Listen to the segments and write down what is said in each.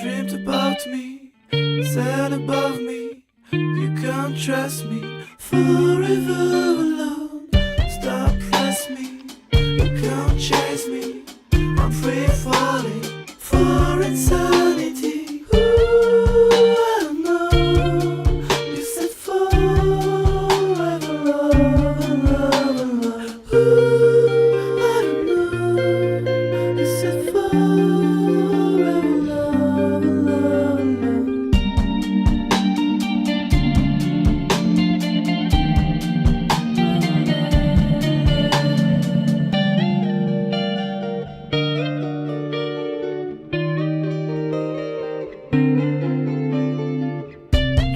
Dreamed about me, sat above me. You can't trust me, forever alone. Stop press me, you can't chase me. I'm free falling for insanity. Ooh, I know you said forever love, love, love. Ooh, I know you said forever love, love, love.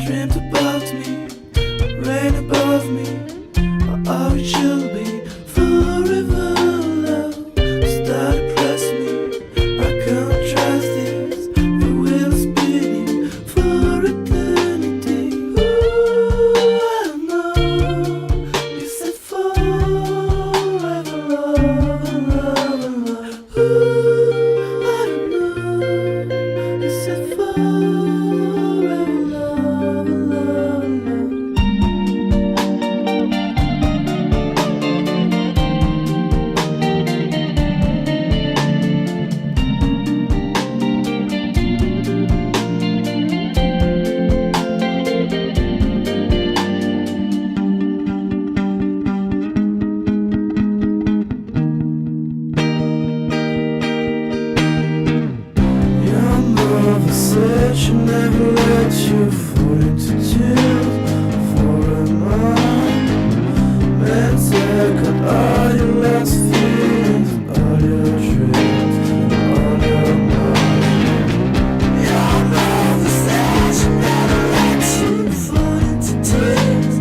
Dreamed about me, rain above me. Oh, it should be forever love. Start to press me, I can't trust this. The wheel is spinning for eternity. Ooh, I know you said forever love, love, love. Ooh, I know you said forever love, love, love. Your mother said she never let you fall into jail for a month. Man said got all your last feelings, all your dreams, all your mind. Your mother said she never let you fall into tears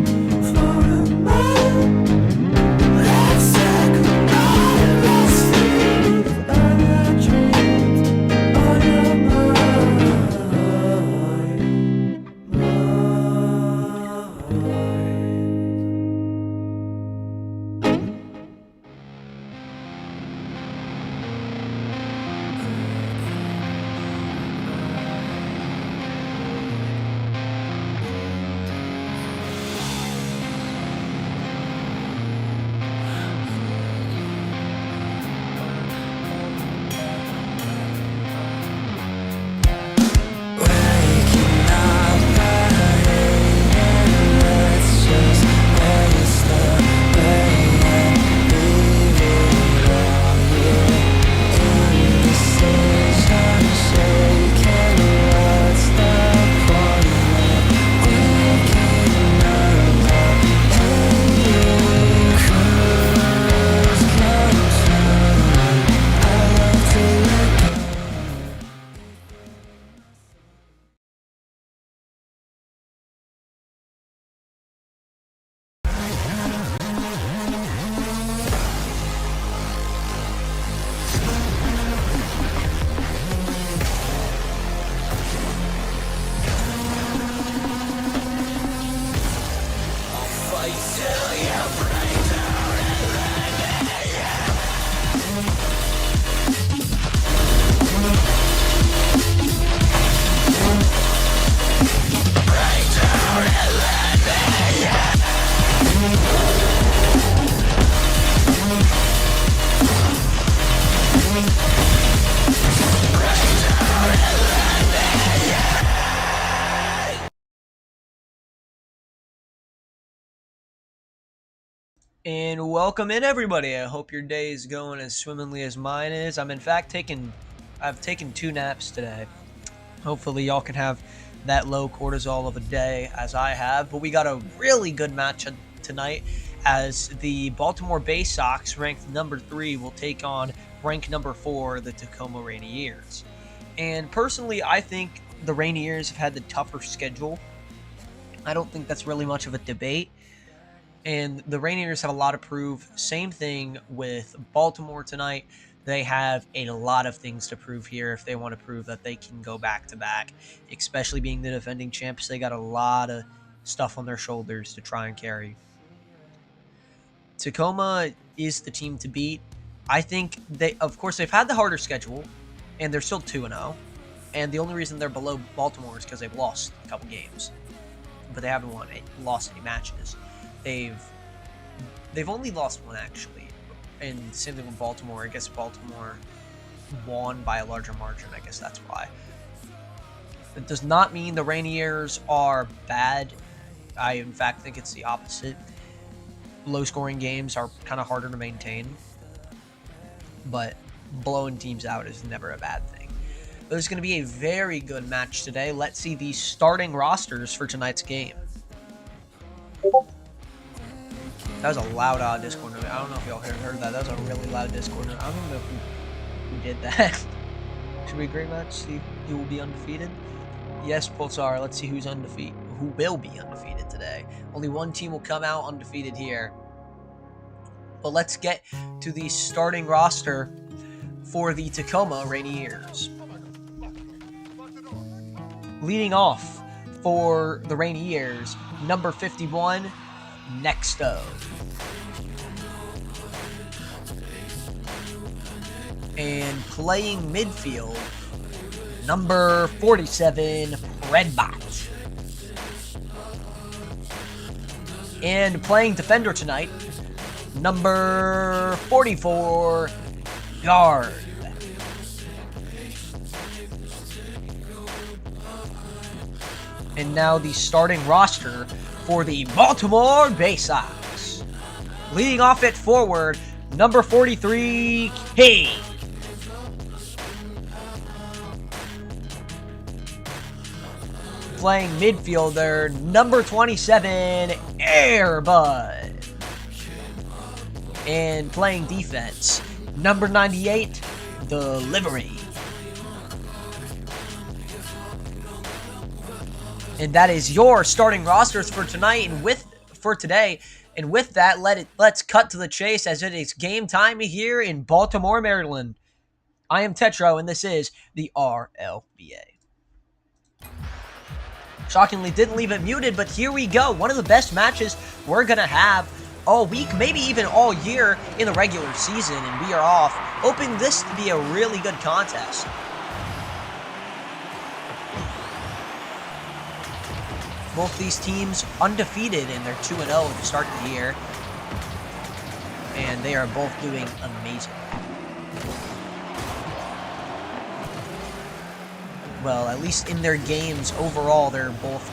for a month. Man said got all your last feelings, all your dreams, all your mind, mind. And welcome in, everybody. I hope your day is going as swimmingly as mine is. I've taken 2 naps today. Hopefully y'all can have that low cortisol of a day as I have. But we got a really good match tonight as the Baltimore Bay Sox, ranked number 3, will take on ranked number 4, the Tacoma Rainiers. And personally, I think the Rainiers have had the tougher schedule. I don't think that's really much of a debate. And the Rainiers have a lot to prove. Same thing with Baltimore tonight. They have a lot of things to prove here if they want to prove that they can go back to back, especially being the defending champs. They got a lot of stuff on their shoulders to try and carry. Tacoma is the team to beat. I think of course, they've had the harder schedule. and they're still 2-0. And the only reason they're below Baltimore is because they've lost a couple games, but they haven't lost any matches. They've only lost one actually, and same thing with Baltimore. I guess Baltimore won by a larger margin. I guess that's why. It does not mean the Rainiers are bad. I, in fact, think it's the opposite. Low-scoring games are kind of harder to maintain, but blowing teams out is never a bad thing. There's going to be a very good match today. Let's see the starting rosters for tonight's game. That was a loud Discord note. I don't know if y'all heard that. That was a really loud Discord note. I don't even know who did that. Should be a great match. See who will be undefeated. Yes, Pulsar. Let's see who's undefeated. Who will be undefeated today. Only one team will come out undefeated here. But let's get to the starting roster for the Tacoma Rainiers. Leading off for the Rainiers, number 51, Nexto. And playing midfield, number 47, Redbot. And playing defender tonight, number 44, Guard. And now the starting roster for the Baltimore Bay Sox. Leading off at forward, number 43, King. Playing midfielder, number 27, Airbud. And playing defense, number 98, Delivery. And that is your starting rosters for tonight and for today. And with that, let's cut to the chase as it is game time here in Baltimore, Maryland. I am Tetro, and this is the RLBA. Shockingly, didn't leave it muted, but here we go. One of the best matches we're going to have all week, maybe even all year in the regular season, and we are off, hoping this to be a really good contest. Both these teams undefeated, and they're 2-0 to start the year. And they are both doing amazing. Well, at least in their games overall, they're both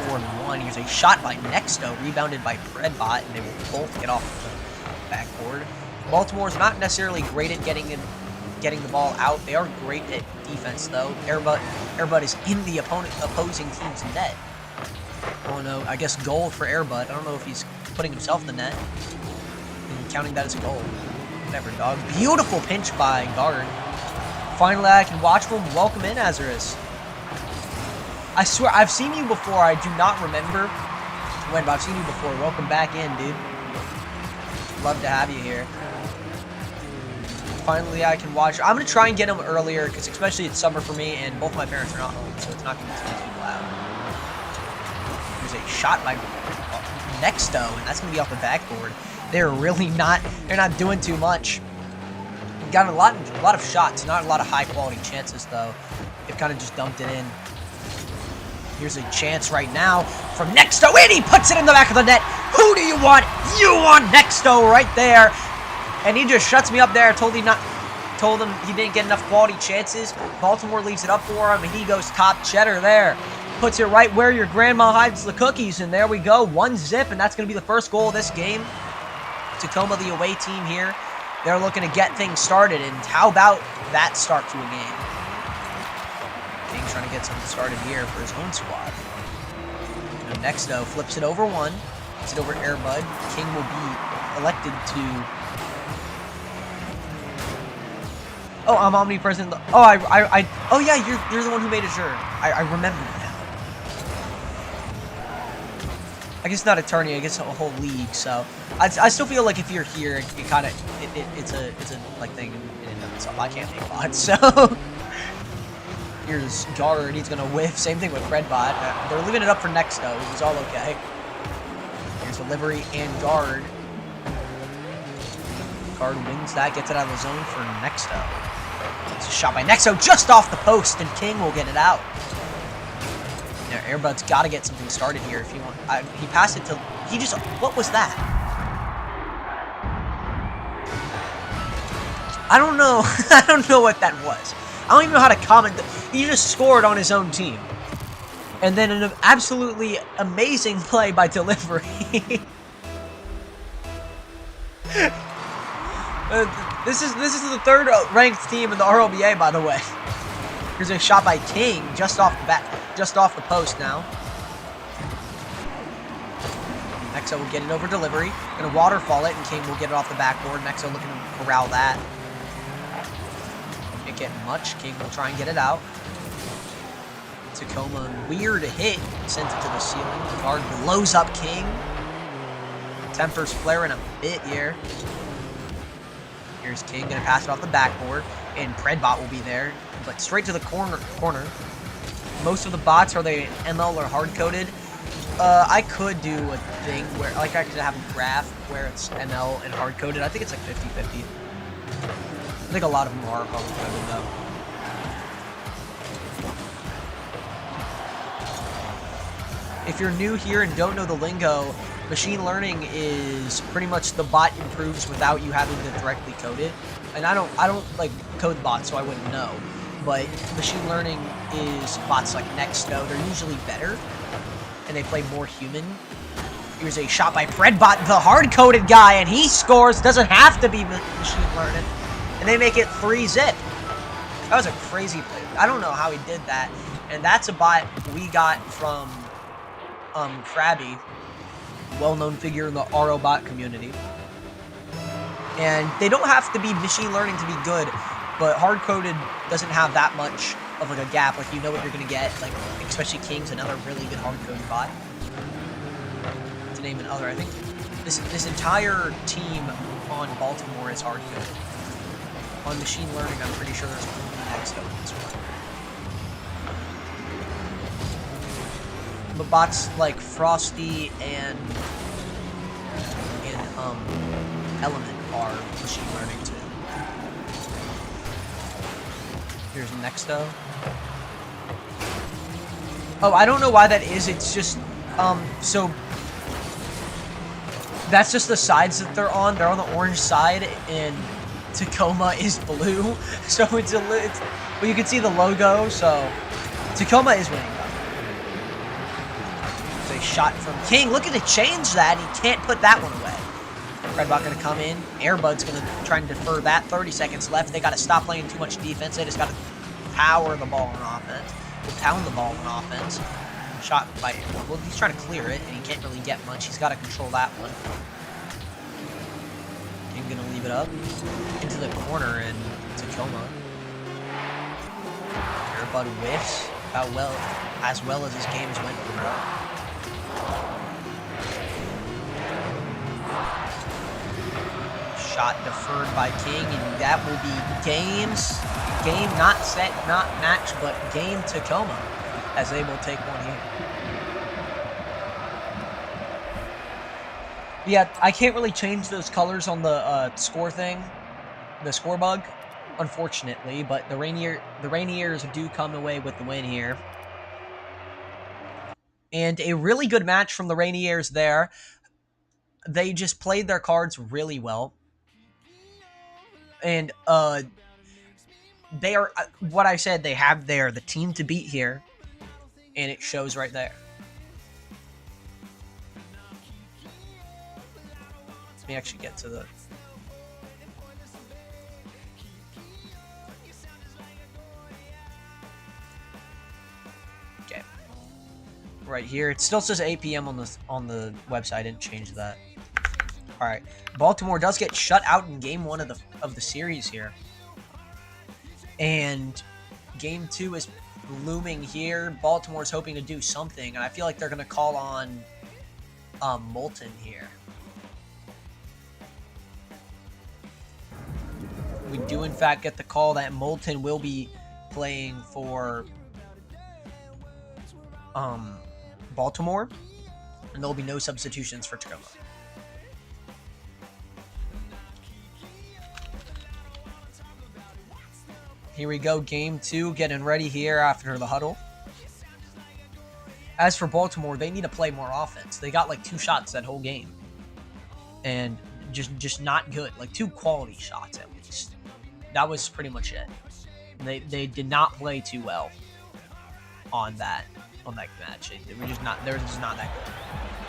4-1. Here's a shot by Nexto, rebounded by Redbot, and they will both get off the backboard. Baltimore's not necessarily great at getting the ball out. They are great at defense, though. Airbud is in the opposing team's net. Oh no, I guess goal for Airbud. I don't know if he's putting himself in the net and counting that as a goal. Whatever, dog. Beautiful pinch by Guard. Finally, I can watch him. Welcome in, Azarus. I swear, I've seen you before. I do not remember when, but I've seen you before. Welcome back in, dude. Love to have you here. Finally, I can watch. I'm going to try and get him earlier, because especially it's summer for me, and both my parents are not home, so it's not going to be too loud. There's a shot by Nexto, and that's going to be off the backboard. They're not doing too much. Got a lot of shots, not a lot of high-quality chances, though. They've kind of just dumped it in. Here's a chance right now from Nexto, and he puts it in the back of the net. Who do you want? You want Nexto right there. And he just shuts me up there. Told him he didn't get enough quality chances. Baltimore leaves it up for him, and he goes top cheddar there. Puts it right where your grandma hides the cookies, and there we go. 1-0, and that's going to be the first goal of this game. Tacoma, the away team here. They're looking to get things started, and how about that start to a game? King's trying to get something started here for his own squad. And Nexto flips it over one. Gets it over Airbud. King will be elected to... Oh, I'm omnipresent. Oh, oh yeah, you're the one who made a shirt. I remember now. I guess not a tourney, I guess a whole league, so I still feel like if you're here, it's a like thing in and of itself. I can't make bots, so here's Guard, he's gonna whiff. Same thing with Redbot. They're leaving it up for Nexto, which is all okay. Here's Delivery and Guard. Guard wins that, gets it out of the zone for Nexto. It's a shot by Nexo just off the post, and King will get it out. Now, Airbud's got to get something started here if he wants. He passed it to... He just... What was that? I don't know. I don't know what that was. I don't even know how to comment. He just scored on his own team. And then an absolutely amazing play by Delivery. This is the third ranked team in the RLBA, by the way. Here's a shot by King just off the post now. Nexo will get it over Delivery. Gonna waterfall it, and King will get it off the backboard. Nexo looking to corral that. Can't get much. King will try and get it out. Tacoma, weird hit, sends it to the ceiling. Guard blows up King. Temper's flaring a bit here. Here's King, gonna pass it off the backboard, and Predbot will be there, but straight to the corner. Most of the bots, are they ML or hard-coded? I could do a thing where, like, I could have a graph where it's ML and hard-coded. I think it's like 50-50. I think a lot of them are hard-coded, though. If you're new here and don't know the lingo, machine learning is pretty much the bot improves without you having to directly code it. And I don't like code bots, so I wouldn't know. But machine learning is bots like Nexto. They're usually better, and they play more human. Here's a shot by Predbot, the hard-coded guy, and he scores. Doesn't have to be machine learning, and they make it 3-zip. That was a crazy play. I don't know how he did that, and that's a bot we got from Krabby, well-known figure in the ROBot community. And they don't have to be machine learning to be good, but hard-coded doesn't have that much of like a gap. Like, you know what you're gonna get. Like, especially King's another really good hard-coded bot. To name another, I think this entire team on Baltimore is hard-coded. On machine learning, I'm pretty sure there's one next to this one. But bots like Frosty and Element are machine learning too. Here's Nexto. Oh, I don't know why that is. It's just so that's just the sides that they're on. They're on the orange side, and Tacoma is blue. So it's well, you can see the logo. So Tacoma is winning. A shot from King. Look at it, change that. He can't put that one away. Predbot gonna come in. Airbud's gonna try and defer that. 30 seconds left. They gotta stop playing too much defense. They just gotta power the ball on offense. Pound the ball on offense. Shot by... Well, he's trying to clear it, and he can't really get much. He's gotta control that one. King gonna leave it up. Into the corner, and Tacoma. Airbud whiffs as well as his games went through. Shot deferred by King, and that will be game, not set, not match, but game Tacoma, as they will take one here. Yeah, I can't really change those colors on the score thing, the score bug, unfortunately, but the Rainiers do come away with the win here. And a really good match from the Rainiers there. They just played their cards really well. And they are, what I said, they have the team to beat here. And it shows right there. Let me actually get to the... Okay. Right here. It still says 8 p.m. on the website. I didn't change that. All right. Baltimore does get shut out in game 1 of the series here. And game 2 is looming here. Baltimore's hoping to do something, and I feel like they're going to call on Molten here. We do, in fact, get the call that Molten will be playing for Baltimore, and there will be no substitutions for Tacoma. Here we go, game 2, getting ready here after the huddle. As for Baltimore, they need to play more offense. They got like 2 shots that whole game. And just not good. Like 2 quality shots at least. That was pretty much it. They did not play too well on that match. They were just not that good.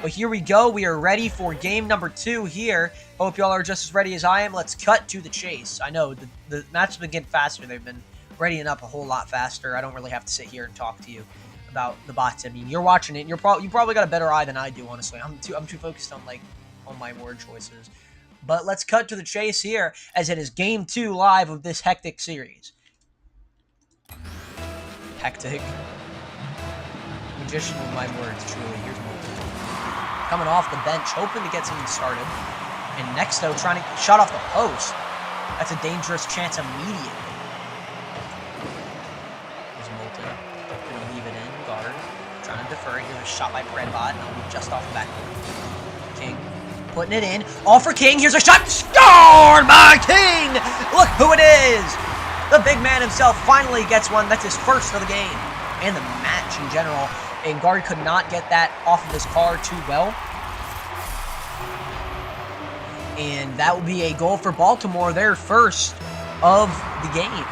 But here we go. We are ready for game number 2 here. Hope y'all are just as ready as I am. Let's cut to the chase. I know the match has been getting faster. They've been readying up a whole lot faster. I don't really have to sit here and talk to you about the bots. I mean, you're watching it. And you probably got a better eye than I do, honestly. I'm too focused on my word choices. But let's cut to the chase here, as it is game 2 live of this hectic series. Hectic. Magician with my words, truly. Here's Molten. Coming off the bench, hoping to get something started. And Nexto trying to shot off the post. That's a dangerous chance immediately. Here's Molten. Gonna leave it in. Guard. Trying to defer it. Here's a shot by Predbot. And it'll be just off the backboard. King. Putting it in. All for King. Here's a shot. Scored by King! Look who it is! The big man himself finally gets one. That's his first of the game. And the match in general. And Guard could not get that off of his car too well. And that will be a goal for Baltimore, their first of the game.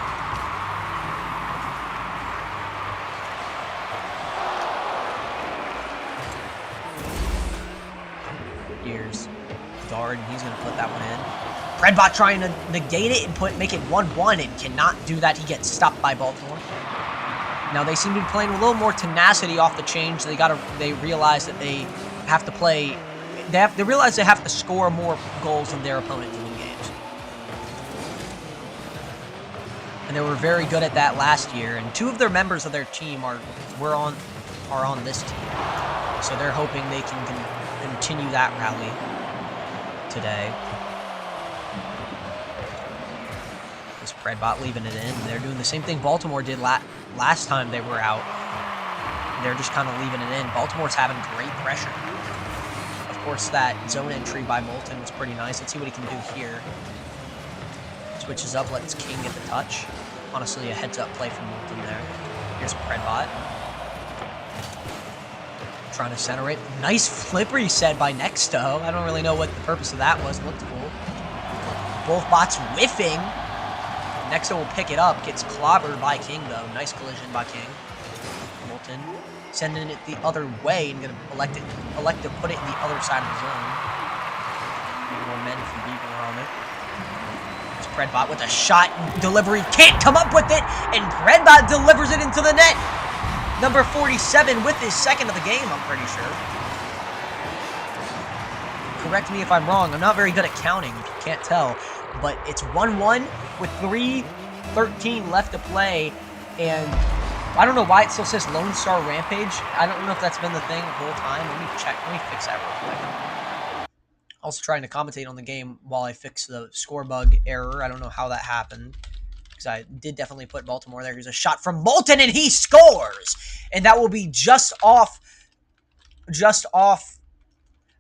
Here's Guard, and he's going to put that one in. Predbot trying to negate it and make it 1-1 and cannot do that. He gets stopped by Baltimore. Now they seem to be playing with a little more tenacity off the change. They realize that they have to play. They realize they have to score more goals than their opponent to win games. And they were very good at that last year. And 2 of their members of their team are on this team. So they're hoping they can continue that rally today. This Predbot leaving it in. They're doing the same thing Baltimore did last time they were out. They're just kind of leaving it in. Baltimore's having great pressure. Of course, that zone entry by Molten was pretty nice. Let's see what he can do here. Switches up, lets King get the touch. Honestly, a heads-up play from Molten there. Here's Predbot. Trying to center it. Nice flip reset by Nexto. I don't really know what the purpose of that was. It looked cool. Both bots whiffing. Nexto will pick it up. Gets clobbered by King, though. Nice collision by King. Molten sending it the other way and going to elect to put it in the other side of the zone. More men from Beaver on it. It's Predbot with a shot and delivery. Can't come up with it, and Predbot delivers it into the net. Number 47 with his second of the game, I'm pretty sure. Correct me if I'm wrong. I'm not very good at counting, if you can't tell. But it's 1-1 with 3:13 left to play, and I don't know why it still says Lone Star Rampage. I don't know if that's been the thing the whole time. Let me check. Let me fix that real quick. Also trying to commentate on the game while I fix the score bug error. I don't know how that happened, because I did definitely put Baltimore there. Here's a shot from Molten, and he scores! And that will be just off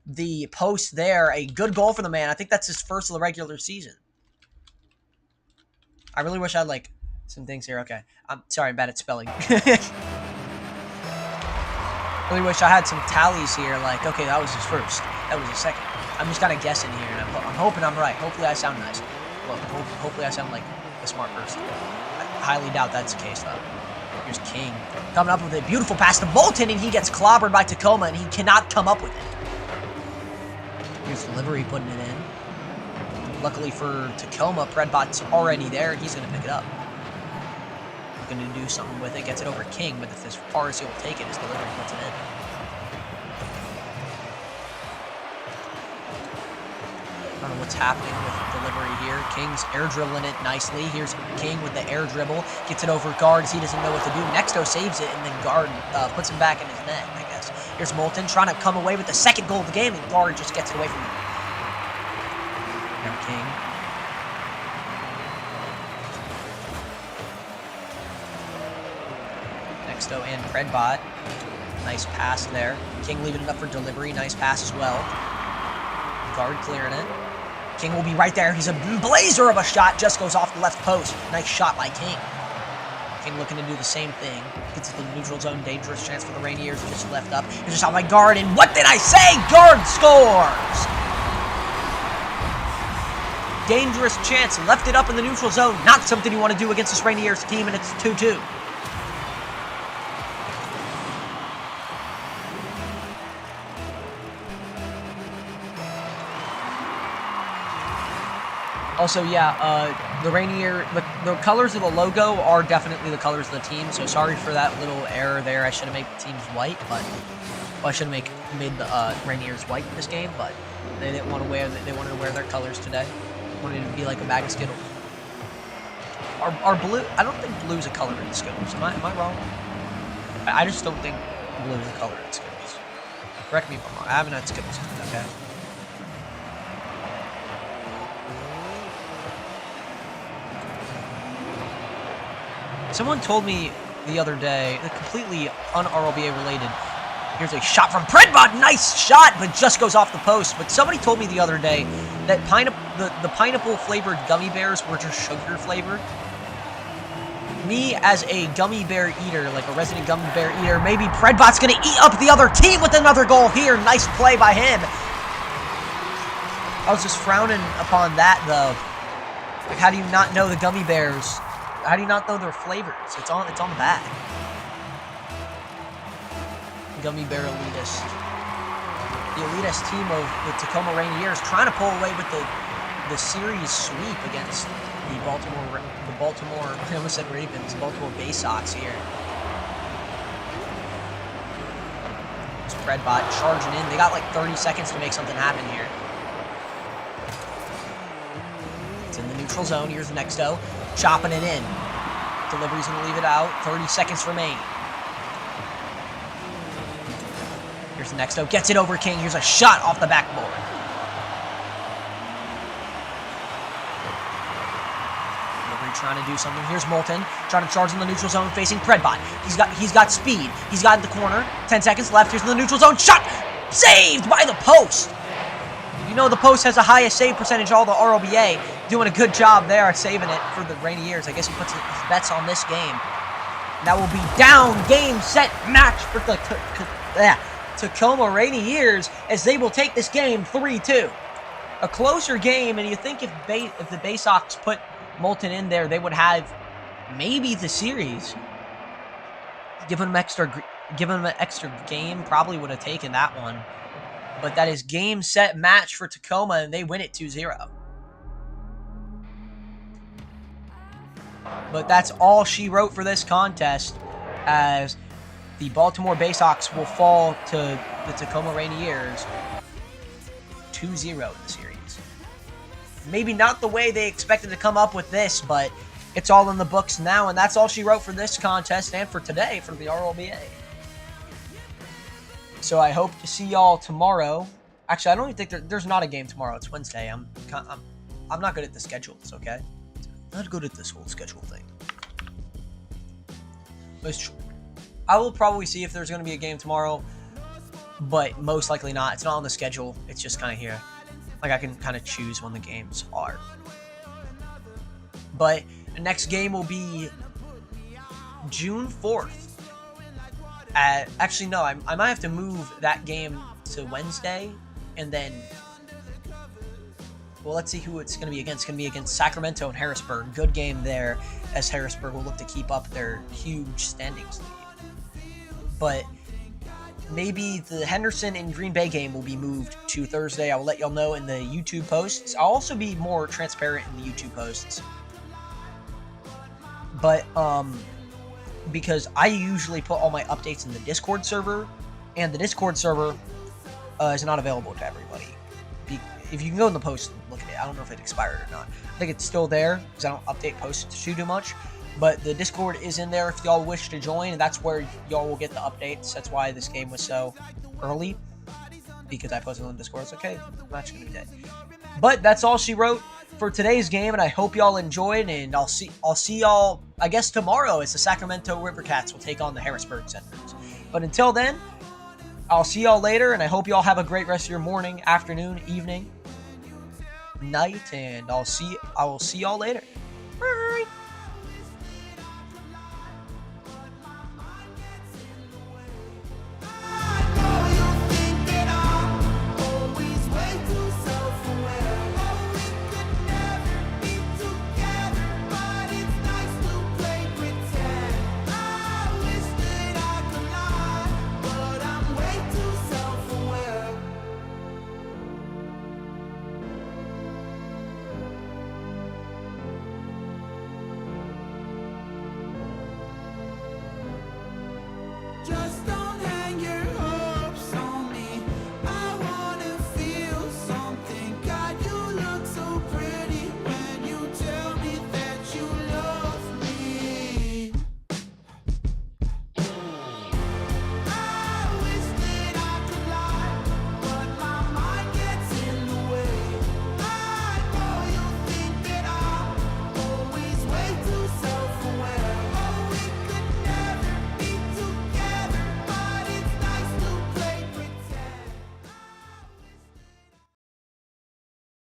the post there. A good goal for the man. I think that's his first of the regular season. I really wish I had, like, some things here. Okay. I'm sorry, I'm bad at spelling. Really wish I had some tallies here. Like, okay, that was his first. That was his second. I'm just kind of guessing here, and I'm hoping I'm right. Hopefully I sound nice. Well, hopefully I sound like a smart person. I highly doubt that's the case, though. Here's King coming up with a beautiful pass to Molten, and he gets clobbered by Tacoma, and he cannot come up with it. Here's Delivery putting it in. Luckily for Tacoma, Predbot's already there, and he's going to pick it up. Looking to do something with it, gets it over King, but as far as he'll take it, his Delivery puts it in. I don't know what's happening with Delivery here. King's air dribbling it nicely. Here's King with the air dribble. Gets it over Guard as he doesn't know what to do. Nexto saves it, and then Guard puts him back in his net, I guess. Here's Molten trying to come away with the second goal of the game, and Guard just gets it away from him. Now King. Nexto and Predbot. Nice pass there. King leaving it up for Delivery. Nice pass as well. Guard clearing it. King will be right there. He's a blazer of a shot. Just goes off the left post. Nice shot by King. King looking to do the same thing. Gets to the neutral zone. Dangerous chance for the Rainiers. Just left up. It's just out by Guard. And what did I say? Guard scores! Dangerous chance. Left it up in the neutral zone. Not something you want to do against this Rainiers team, and it's 2-2. Also, yeah, the Rainier, the colors of the logo are definitely the colors of the team, so sorry for that little error there. I should have made the teams white, but well, I should have made the Rainiers white in this game, but they didn't want to wear. They wanted to wear their colors today. Wanted it to be like a bag of Skittles. Are blue? I don't think blue's a color in Skittles. Am I wrong? I just don't think blue is a color in Skittles. Correct me if I'm wrong. I haven't had Skittles. Okay. Someone told me the other day, completely un-RLBA related, here's a shot from Predbot, nice shot, but just goes off the post. But somebody told me the other day that the pineapple-flavored gummy bears were just sugar-flavored. Me, as a gummy bear eater, like a resident gummy bear eater, maybe Predbot's going to eat up the other team with another goal here. Nice play by him. I was just frowning upon that, though. Like, how do you not know the gummy bears? How do you not know their flavors? It's on the back. Gummy Bear Elitist. The elitist team of the Tacoma Rainiers trying to pull away with the series sweep against the Baltimore, I almost said Ravens, Baltimore Bay Sox here. It's Predbot charging in. They got like 30 seconds to make something happen here. It's in the neutral zone. Here's the Nexto. Chopping it in. Delivery's going to leave it out. 30 seconds remain. Here's the Nexto. Gets it over King. Here's a shot off the backboard. Delivery trying to do something. Here's Moulton. Trying to charge in the neutral zone facing Predbot. He's got speed. He's got in the corner. 10 seconds left. Here's the neutral zone. Shot! Saved by the post! You know the post has the highest save percentage all the RLBA. Doing a good job there, saving it for the Rainiers. I guess he puts his bets on this game. That will be down, game, set, match for the Tacoma Rainiers as they will take this game 3-2. A closer game, and you think if the Bay Sox put Moulton in there, they would have maybe the series. Give him an extra game, probably would have taken that one. But that is game, set, match for Tacoma, and they win it 2-0. But that's all she wrote for this contest, as the Baltimore Bay Sox will fall to the Tacoma Rainiers 2-0 in the series. Maybe not the way they expected to come up with this, but it's all in the books now, and that's all she wrote for this contest and for today for the RLBA. So I hope to see y'all tomorrow. Actually, I don't even think there's not a game tomorrow. It's Wednesday. I'm not good at the schedules, okay? Not good at this whole schedule thing. I will probably see if there's going to be a game tomorrow, but most likely not. It's not on the schedule. It's just kind of here. Like, I can kind of choose when the games are. But the next game will be June 4th. Actually, no, I might have to move that game to Wednesday, and then, well, let's see who it's going to be against. It's going to be against Sacramento and Harrisburg. Good game there, as Harrisburg will look to keep up their huge standings lead. But maybe the Henderson and Green Bay game will be moved to Thursday. I will let y'all know in the YouTube posts. I'll also be more transparent in the YouTube posts. But, because I usually put all my updates in the Discord server, and the Discord server is not available to everybody. If you can go in the post and look at it, I don't know if it expired or not. I think it's still there, because I don't update posts too much. But the Discord is in there if y'all wish to join, and that's where y'all will get the updates. That's why this game was so early, because I posted on Discord. It's okay, the match is going to be dead. But that's all she wrote for today's game, and I hope y'all enjoyed, and I'll see y'all, I guess, tomorrow as the Sacramento Rivercats will take on the Harrisburg Senators. But until then, I'll see y'all later, and I hope y'all have a great rest of your morning, afternoon, evening, night, and I will see y'all later. Bye.